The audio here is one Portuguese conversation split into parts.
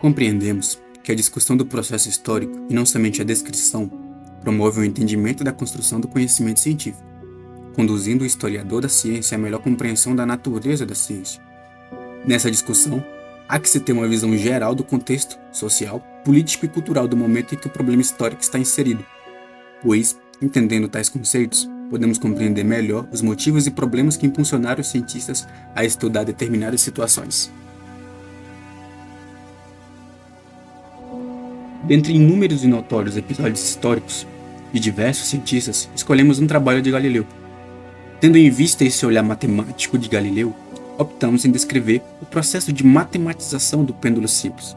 Compreendemos que a discussão do processo histórico, e não somente a descrição, promove o entendimento da construção do conhecimento científico, conduzindo o historiador da ciência à melhor compreensão da natureza da ciência. Nessa discussão, há que se ter uma visão geral do contexto social, político e cultural do momento em que o problema histórico está inserido, pois, entendendo tais conceitos, podemos compreender melhor os motivos e problemas que impulsionaram os cientistas a estudar determinadas situações. Dentre inúmeros e notórios episódios históricos de diversos cientistas, escolhemos um trabalho de Galileu. Tendo em vista esse olhar matemático de Galileu, optamos em descrever o processo de matematização do pêndulo simples.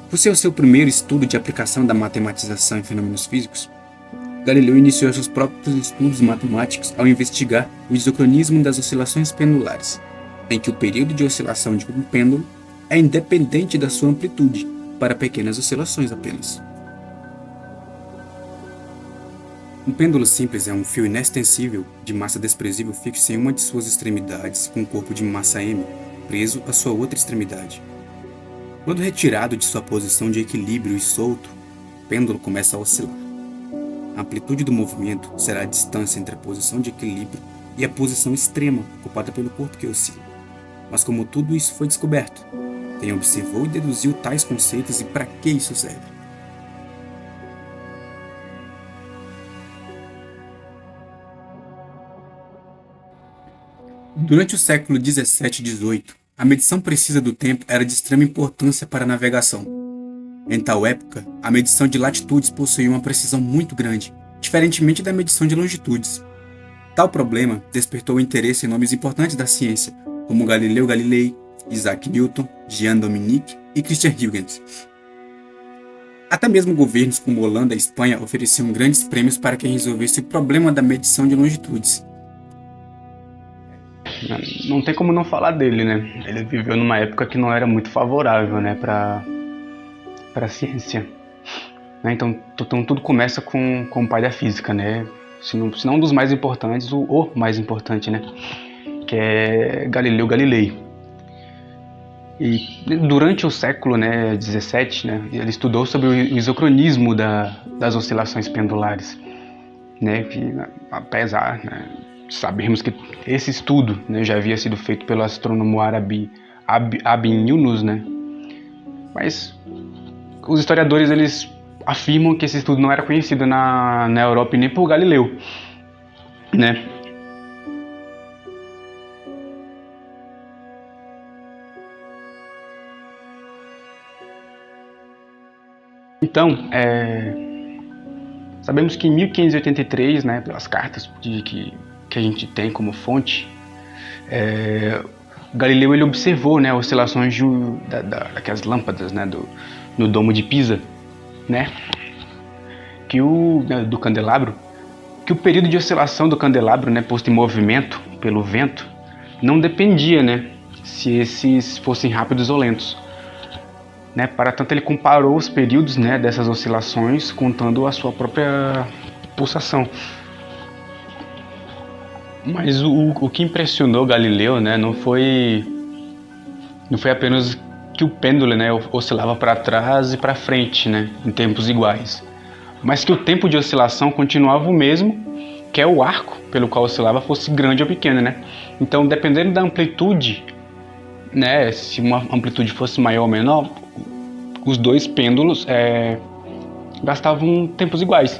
Por ser o seu primeiro estudo de aplicação da matematização em fenômenos físicos, Galileu iniciou seus próprios estudos matemáticos ao investigar o isocronismo das oscilações pendulares, em que o período de oscilação de um pêndulo é independente da sua amplitude, para pequenas oscilações apenas. Um pêndulo simples é um fio inextensível de massa desprezível fixo em uma de suas extremidades com um corpo de massa m preso à sua outra extremidade. Quando retirado de sua posição de equilíbrio e solto, o pêndulo começa a oscilar. A amplitude do movimento será a distância entre a posição de equilíbrio e a posição extrema ocupada pelo corpo que oscila. Mas como tudo isso foi descoberto, quem observou e deduziu tais conceitos e para que isso serve? Durante o século 17 e 18, a medição precisa do tempo era de extrema importância para a navegação. Em tal época, a medição de latitudes possuía uma precisão muito grande, diferentemente da medição de longitudes. Tal problema despertou o interesse em nomes importantes da ciência, como Galileu Galilei, Isaac Newton, Jean-Dominique e Christian Huygens. Até mesmo governos como Holanda e Espanha ofereciam grandes prêmios para quem resolvesse o problema da medição de longitudes. Não tem como não falar dele, né? Ele viveu numa época que não era muito favorável, né, para a ciência. Né? Então tudo começa com o pai da física, né? Se não um dos mais importantes, o mais importante, né? Que é Galileu Galilei. E durante o século, né, 17, né, ele estudou sobre o isocronismo das oscilações pendulares, né, que apesar, né, de sabermos que esse estudo, né, já havia sido feito pelo astrônomo árabe Ibn Yunus, né, mas os historiadores eles afirmam que esse estudo não era conhecido na Europa e nem por Galileu, né. Então, sabemos que em 1583, né, pelas cartas que a gente tem como fonte, Galileu ele observou, né, oscilações daquelas lâmpadas, né, no domo de Pisa, né, do candelabro, que o período de oscilação do candelabro, né, posto em movimento pelo vento, não dependia, né, se esses fossem rápidos ou lentos. Né, para tanto, ele comparou os períodos, né, dessas oscilações, contando a sua própria pulsação. Mas o que impressionou Galileu, né, não foi apenas que o pêndulo, né, oscilava para trás e para frente, né, em tempos iguais, mas que o tempo de oscilação continuava o mesmo, que é o arco pelo qual oscilava fosse grande ou pequeno, né? Então, dependendo da amplitude, né, se uma amplitude fosse maior ou menor, os dois pêndulos gastavam tempos iguais.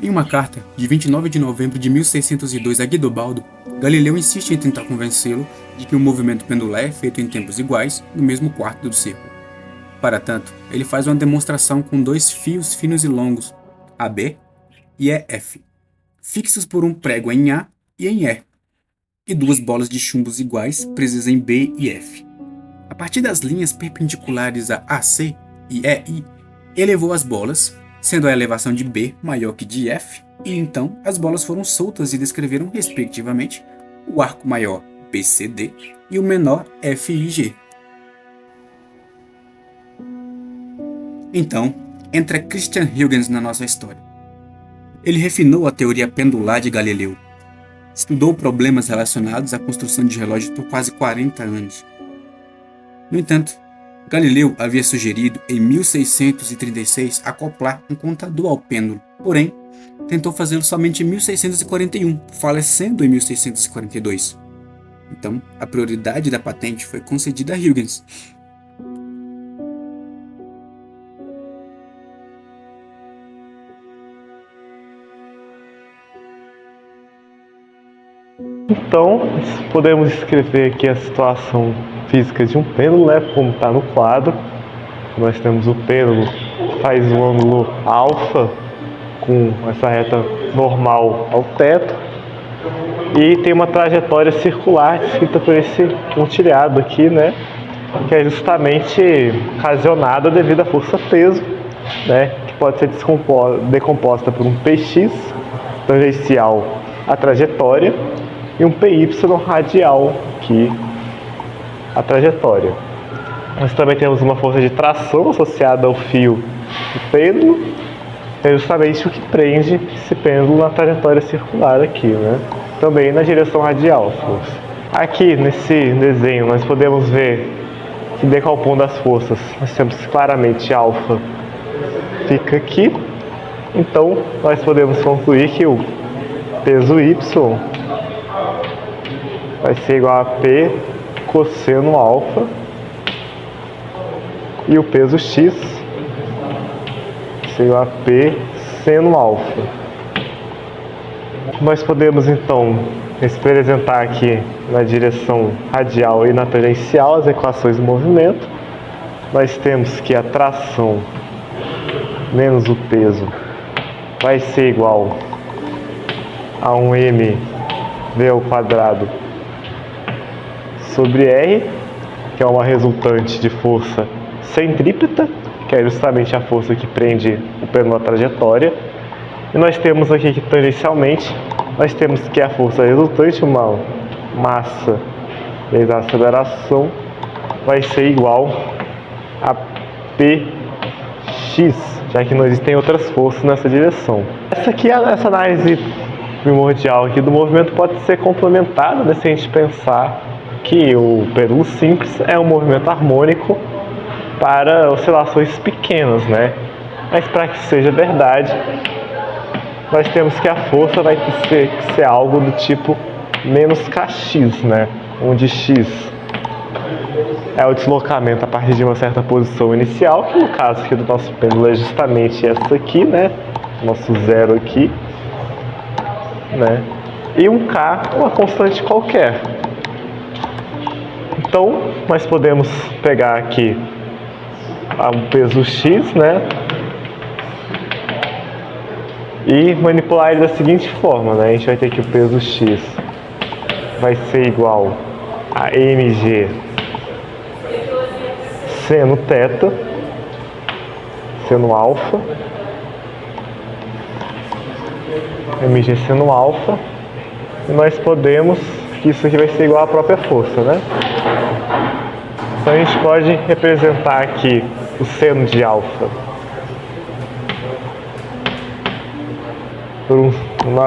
Em uma carta de 29 de novembro de 1602 a Guidobaldo, Galileu insiste em tentar convencê-lo de que o movimento pendular é feito em tempos iguais no mesmo quarto do círculo. Para tanto, ele faz uma demonstração com dois fios finos e longos, AB e EF, fixos por um prego em A e em E, e duas bolas de chumbos iguais presas em B e F. A partir das linhas perpendiculares a AC e EI, elevou as bolas, sendo a elevação de B maior que de F, e então as bolas foram soltas e descreveram, respectivamente, o arco maior BCD e o menor FIG. Então, entra Christian Huygens na nossa história. Ele refinou a teoria pendular de Galileu. Estudou problemas relacionados à construção de relógios por quase 40 anos. No entanto, Galileu havia sugerido em 1636 acoplar um contador ao pêndulo, porém, tentou fazê-lo somente em 1641, falecendo em 1642. Então, a prioridade da patente foi concedida a Huygens. Então, podemos descrever aqui a situação física de um pêndulo, né, como está no quadro. Nós temos o pêndulo que faz um ângulo alfa com essa reta normal ao teto e tem uma trajetória circular descrita por esse pontilhado aqui, né, que é justamente ocasionada devido à força-peso, né, que pode ser decomposta por um Px tangencial à trajetória e um PY radial aqui a trajetória. Nós também temos uma força de tração associada ao fio do pêndulo, que é justamente o que prende esse pêndulo na trajetória circular aqui, né? Também na direção radial, força. Aqui nesse desenho nós podemos ver que decompondo as forças, nós temos claramente alfa fica aqui, então nós podemos concluir que o peso Y vai ser igual a P cosseno alfa e o peso X vai ser igual a P seno alfa. Nós podemos então representar aqui na direção radial e na tangencial as equações do movimento. Nós temos que a tração menos o peso vai ser igual a 1m v ao quadrado sobre R, que é uma resultante de força centrípeta, que é justamente a força que prende o pêndulo à trajetória. E nós temos aqui que tangencialmente, nós temos que a força resultante, uma massa vezes a aceleração, vai ser igual a Px, já que não existem outras forças nessa direção. Essa análise primordial aqui do movimento pode ser complementada, né, se a gente pensar que o pêndulo simples é um movimento harmônico para oscilações pequenas, né? Mas para que seja verdade, nós temos que a força vai ter que ser algo do tipo menos kx, né? Onde x é o deslocamento a partir de uma certa posição inicial, que no caso aqui do nosso pêndulo é justamente essa aqui, né? Nosso zero aqui, né? E um k, uma constante qualquer. Então, nós podemos pegar aqui o peso x, né? E manipular ele da seguinte forma, né? A gente vai ter que o peso x vai ser igual a mg seno θ, seno alfa, mg seno alfa, e nós podemos que isso aqui vai ser igual à própria força, né? Então a gente pode representar aqui o seno de alfa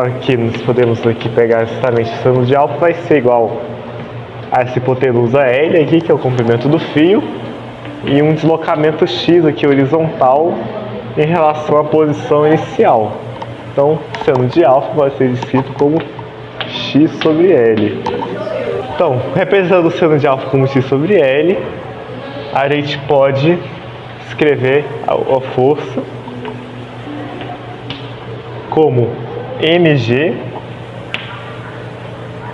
aqui nós podemos aqui pegar justamente o seno de alfa vai ser igual a essa hipotenusa L aqui, que é o comprimento do fio, e um deslocamento x aqui horizontal em relação à posição inicial. Então, o seno de alfa vai ser descrito como x sobre L. Então, representando o seno de alfa como x sobre L, a gente pode escrever a força como mg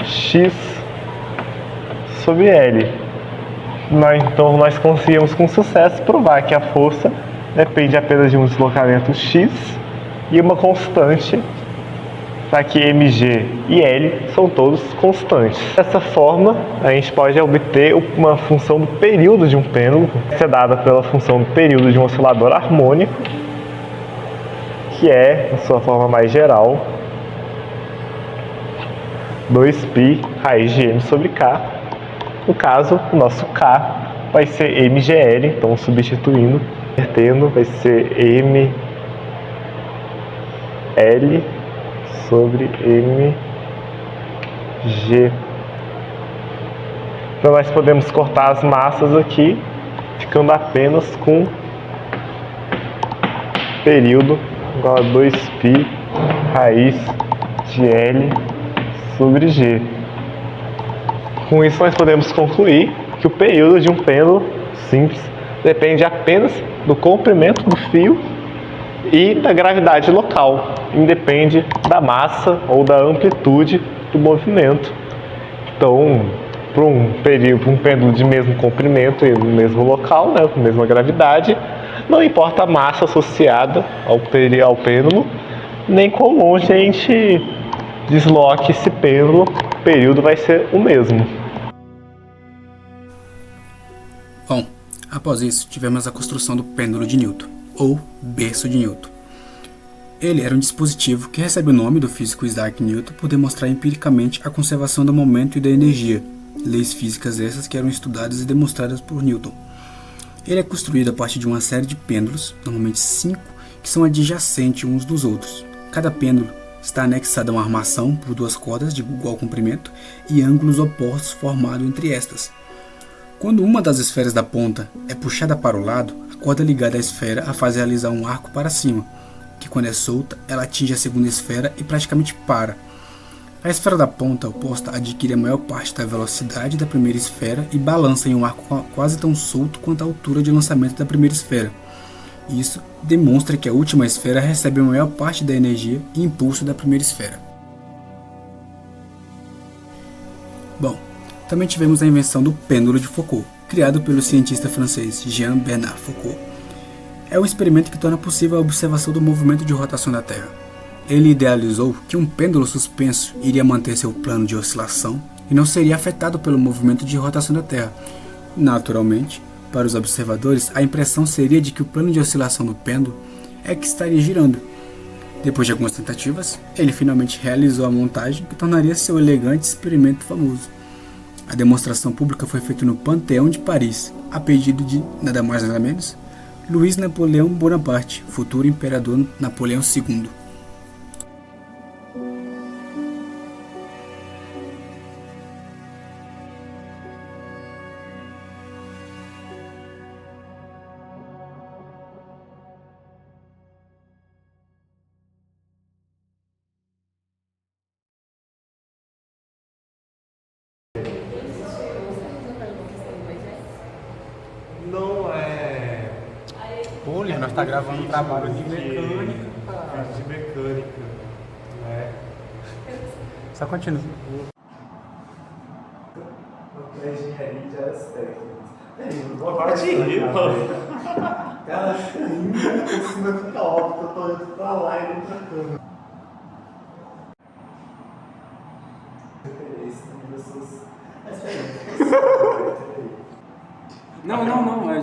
x sobre L. Então nós conseguimos com sucesso provar que a força depende apenas de um deslocamento x e uma constante, já que mg e L são todos constantes. Dessa forma, a gente pode obter uma função do período de um pêndulo, que é dada pela função do período de um oscilador harmônico, que é, na sua forma mais geral, 2π raiz de m sobre k. No caso, o nosso k vai ser mgl, então substituindo, invertendo, vai ser ml sobre mg. Então nós podemos cortar as massas aqui ficando apenas com período igual a 2π raiz de L sobre G. Com isso nós podemos concluir que o período de um pêndulo simples depende apenas do comprimento do fio e da gravidade local, independe da massa ou da amplitude do movimento. Então, para um pêndulo de mesmo comprimento e no mesmo local, né, com a mesma gravidade, não importa a massa associada ao pêndulo, nem quão longe a gente desloque esse pêndulo, o período vai ser o mesmo. Bom, após isso, tivemos a construção do pêndulo de Newton, ou berço de Newton. Ele era um dispositivo que recebe o nome do físico Isaac Newton por demonstrar empiricamente a conservação do momento e da energia, leis físicas essas que eram estudadas e demonstradas por Newton. Ele é construído a partir de uma série de pêndulos, normalmente 5, que são adjacentes uns dos outros. Cada pêndulo está anexado a uma armação por 2 cordas de igual comprimento e ângulos opostos formados entre estas. Quando uma das esferas da ponta é puxada para o lado, a corda ligada à esfera a faz realizar um arco para cima, que quando é solta, ela atinge a segunda esfera e praticamente para. A esfera da ponta oposta adquire a maior parte da velocidade da primeira esfera e balança em um arco quase tão solto quanto a altura de lançamento da primeira esfera. Isso demonstra que a última esfera recebe a maior parte da energia e impulso da primeira esfera. Bom, também tivemos a invenção do pêndulo de Foucault, criado pelo cientista francês Jean-Bernard Foucault. É um experimento que torna possível a observação do movimento de rotação da Terra. Ele idealizou que um pêndulo suspenso iria manter seu plano de oscilação e não seria afetado pelo movimento de rotação da Terra. Naturalmente, para os observadores, a impressão seria de que o plano de oscilação do pêndulo é que estaria girando. Depois de algumas tentativas, ele finalmente realizou a montagem que tornaria seu elegante experimento famoso. A demonstração pública foi feita no Panteão de Paris, a pedido de nada mais nada menos Luiz Napoleão Bonaparte, futuro imperador Napoleão II. Não é. Pô, nós está gravando um trabalho de mecânica. De mecânica, né? Só continua. A engenharia de áreas técnicas. Para de rir, mano. Cara, fica rindo, por cima fica óbvio que eu tô olhando pra lá e não pra câmera. Não, é